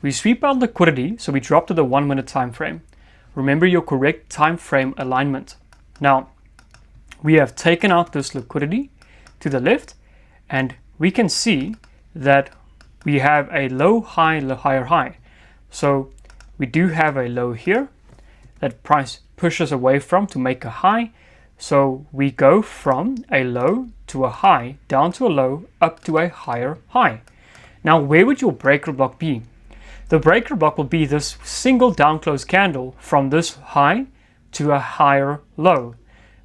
We sweep out liquidity, so we drop to the 1 minute time frame. Remember your correct time frame alignment. Now, we have taken out this liquidity to the left, and we can see that we have a low, high, higher high. So we do have a low here that price pushes away from to make a high. So we go from a low to a high, down to a low, up to a higher high. Now, where would your breaker block be? The breaker block will be this single down close candle from this high to a higher low.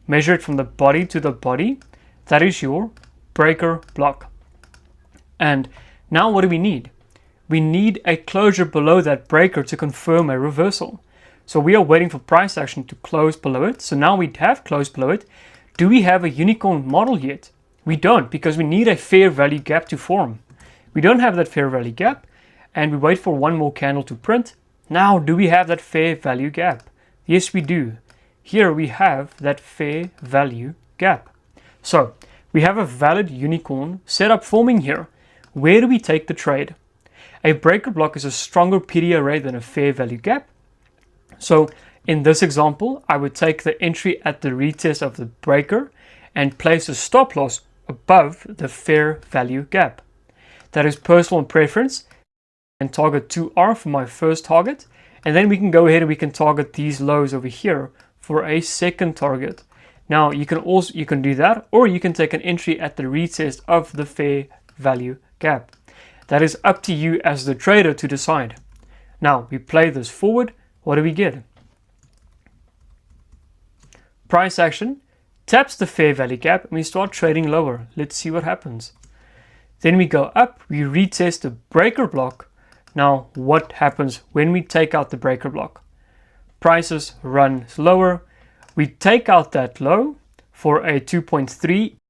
Measure it from the body to the body. That is your breaker block. And now what do we need? We need a closure below that breaker to confirm a reversal. So we are waiting for price action to close below it. So now we have closed below it. Do we have a unicorn model yet? We don't, because we need a fair value gap to form. We don't have that fair value gap, and we wait for one more candle to print. Now, do we have that fair value gap? Yes, we do. Here we have that fair value gap. So we have a valid unicorn setup forming here. Where do we take the trade? A breaker block is a stronger PD array than a fair value gap. So in this example, I would take the entry at the retest of the breaker and place a stop loss above the fair value gap. That is personal preference, and target 2R for my first target. And then we can go ahead and we can target these lows over here for a second target. Now you can do that, or you can take an entry at the retest of the fair value gap. That is up to you as the trader to decide. Now we play this forward. What do we get? Price action taps the fair value gap and we start trading lower. Let's see what happens. Then we go up, we retest the breaker block. Now what happens when we take out the breaker block? Prices run lower. We take out that low for a 2.3